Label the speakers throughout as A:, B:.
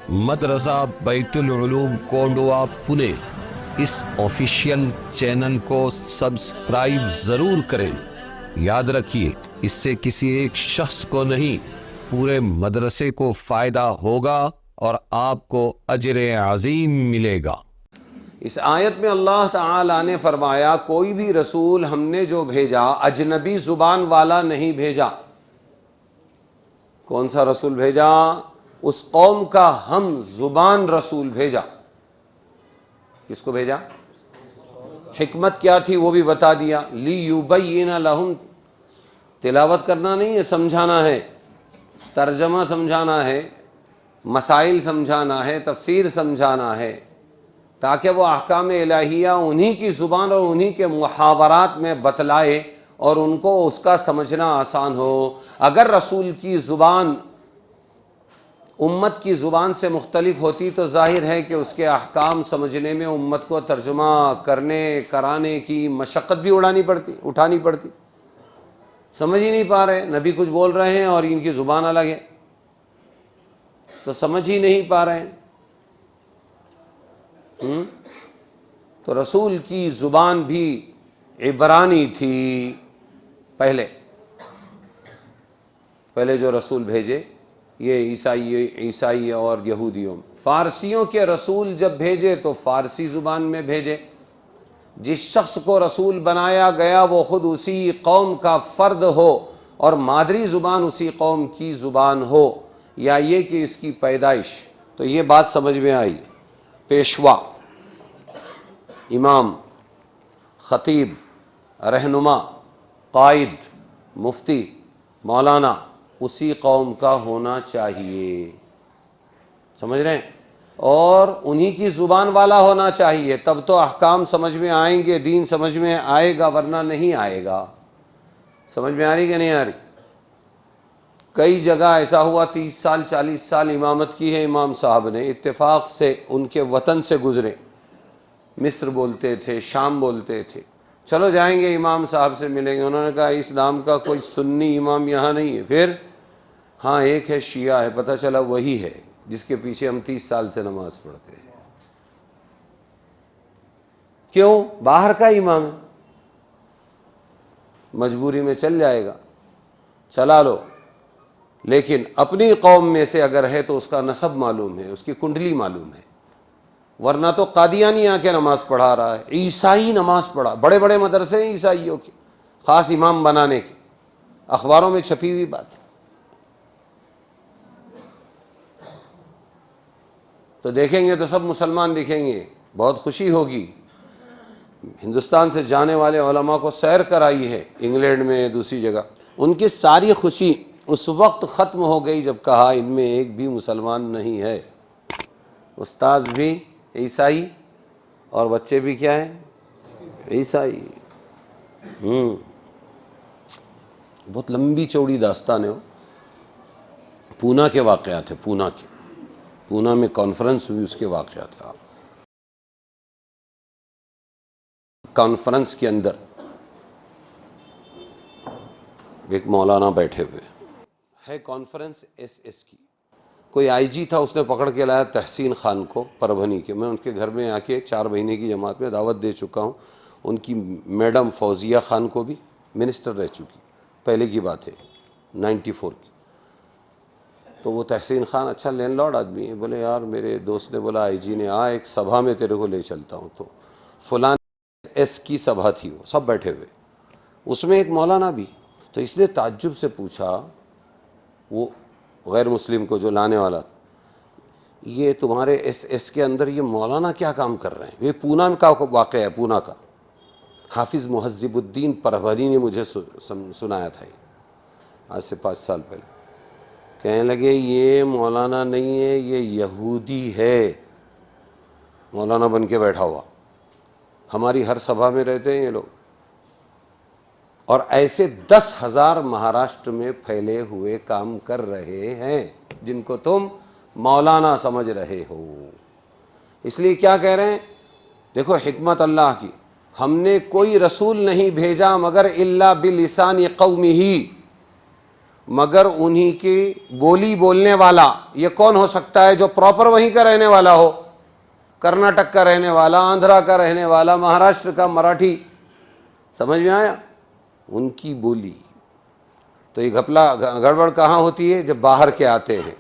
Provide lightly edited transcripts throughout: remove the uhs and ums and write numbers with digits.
A: مدرسہ بیت العلوم کونڈوا پونے اس official channel کو سبسکرائب ضرور کریں۔ یاد رکھیے، اس سے کسی ایک شخص کو نہیں، پورے مدرسے کو فائدہ ہوگا اور آپ کو اجر عظیم ملے گا۔
B: اس آیت میں اللہ تعالیٰ نے فرمایا کوئی بھی رسول ہم نے جو بھیجا اجنبی زبان والا نہیں بھیجا۔ کون سا رسول بھیجا؟ اس قوم کا ہم زبان رسول بھیجا۔ کس کو بھیجا؟ حکمت کیا تھی وہ بھی بتا دیا۔ لیبین لہم، تلاوت کرنا نہیں ہے، سمجھانا ہے، ترجمہ سمجھانا ہے، مسائل سمجھانا ہے، تفسیر سمجھانا ہے، تاکہ وہ احکام الہیہ انہی کی زبان اور انہی کے محاورات میں بتلائے اور ان کو اس کا سمجھنا آسان ہو۔ اگر رسول کی زبان امت کی زبان سے مختلف ہوتی تو ظاہر ہے کہ اس کے احکام سمجھنے میں امت کو ترجمہ کرنے کرانے کی مشقت بھی اٹھانی پڑتی۔ سمجھ ہی نہیں پا رہے، نبی کچھ بول رہے ہیں اور ان کی زبان الگ ہے، تو سمجھ ہی نہیں پا رہے ہیں۔ تو رسول کی زبان بھی عبرانی تھی۔ پہلے جو رسول بھیجے یہ عیسائی اور یہودیوں، فارسیوں کے رسول جب بھیجے تو فارسی زبان میں بھیجے۔ جس شخص کو رسول بنایا گیا وہ خود اسی قوم کا فرد ہو اور مادری زبان اسی قوم کی زبان ہو، یا یہ کہ اس کی پیدائش، تو یہ بات سمجھ میں آئی۔ پیشوا، امام، خطیب، رہنما، قائد، مفتی، مولانا اسی قوم کا ہونا چاہیے، سمجھ رہے ہیں؟ اور انہی کی زبان والا ہونا چاہیے، تب تو احکام سمجھ میں آئیں گے، دین سمجھ میں آئے گا، ورنہ نہیں آئے گا۔ سمجھ میں آ رہی کہ نہیں آ رہی؟ کئی جگہ ایسا ہوا 30 سال 40 سال امامت کی ہے امام صاحب نے، اتفاق سے ان کے وطن سے گزرے، مصر بولتے تھے، شام بولتے تھے، چلو جائیں گے امام صاحب سے ملیں گے۔ انہوں نے کہا اس نام کا کوئی سنی امام یہاں نہیں ہے۔ پھر ہاں ایک ہے شیعہ ہے، پتہ چلا وہی ہے جس کے پیچھے ہم 30 سال سے نماز پڑھتے ہیں۔ کیوں؟ باہر کا امام ہے، مجبوری میں چل جائے گا، چلا لو، لیکن اپنی قوم میں سے اگر ہے تو اس کا نسب معلوم ہے، اس کی کنڈلی معلوم ہے، ورنہ تو قادیانی آ کے نماز پڑھا رہا ہے، عیسائی نماز پڑھا، بڑے بڑے مدرسے ہیں عیسائیوں کے خاص امام بنانے کے، اخباروں میں چھپی ہوئی بات ہے۔ تو دیکھیں گے تو سب مسلمان دکھیں گے، بہت خوشی ہوگی۔ ہندوستان سے جانے والے علماء کو سیر کرائی ہے انگلینڈ میں، دوسری جگہ، ان کی ساری خوشی اس وقت ختم ہو گئی جب کہا ان میں ایک بھی مسلمان نہیں ہے، استاذ بھی عیسائی اور بچے بھی کیا ہیں؟ عیسائی۔ بہت لمبی چوڑی داستان ہے وہ، پونا کے واقعات ہیں، پونا میں کانفرنس ہوئی، اس کے واقعات ہیں۔ کانفرنس کے اندر ایک مولانا بیٹھے ہوئے ہے، کانفرنس ایس کی، کوئی آئی جی تھا، اس نے پکڑ کے لایا تحسین خان کو پربھنی کے۔ میں ان کے گھر میں آ کے 4 مہینے کی جماعت میں دعوت دے چکا ہوں، ان کی میڈم فوزیہ خان کو بھی، منسٹر رہ چکی، پہلے کی بات ہے 94 کی۔ تو وہ تحسین خان اچھا لینڈ لارڈ آدمی ہے، بولے یار میرے دوست نے بولا آئی جی نے ایک سبھا میں تیرے کو لے چلتا ہوں، تو فلاں ایس کی سبھا تھی، وہ سب بیٹھے ہوئے، اس میں ایک مولانا بھی۔ تو اس نے تعجب سے پوچھا وہ غیر مسلم کو جو لانے والا، یہ تمہارے ایس کے اندر یہ مولانا کیا کام کر رہے ہیں؟ یہ پونا کا واقعہ ہے، پونا کا، حافظ مہذب الدین پربھنی نے مجھے سنایا تھا، آج سے 5 سال پہلے۔ کہنے لگے یہ مولانا نہیں ہے، یہ یہودی ہے، مولانا بن کے بیٹھا ہوا، ہماری ہر سبھا میں رہتے ہیں یہ لوگ، اور ایسے 10,000 مہاراشٹر میں پھیلے ہوئے کام کر رہے ہیں جن کو تم مولانا سمجھ رہے ہو۔ اس لیے کیا کہہ رہے ہیں؟ دیکھو حکمت اللہ کی، ہم نے کوئی رسول نہیں بھیجا مگر الا بلسان قومہ، مگر انہی کی بولی بولنے والا یہ کون ہو سکتا ہے؟ جو پراپر وہیں کا رہنے والا ہو، کرناٹک کا رہنے والا، آندھرا کا رہنے والا، مہاراشٹر کا، مراٹھی، سمجھ میں آیا؟ ان کی بولی. تو یہ گھپلا گڑبڑ کہاں ہوتی ہے؟ جب باہر کے آتے ہیں.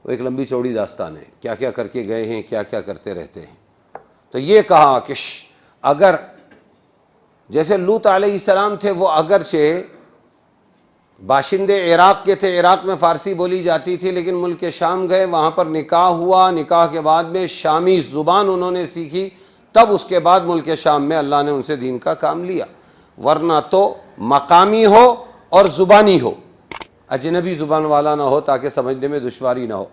B: وہ ایک لمبی چوڑی داستان ہے، کیا کیا کر کے گئے ہیں، کیا کیا کرتے رہتے ہیں. تو یہ کہا کہ اگر جیسے لوط علیہ السلام تھے، وہ اگرچہ باشندے عراق کے تھے، عراق میں فارسی بولی جاتی تھی، لیکن ملک شام گئے، وہاں پر نکاح ہوا، نکاح کے بعد میں شامی زبان انہوں نے سیکھی، تب اس کے بعد ملک شام میں اللہ نے ان سے دین کا کام لیا. ورنہ تو مقامی ہو اور زبانی ہو، اجنبی زبان والا نہ ہو تاکہ سمجھنے میں دشواری نہ ہو.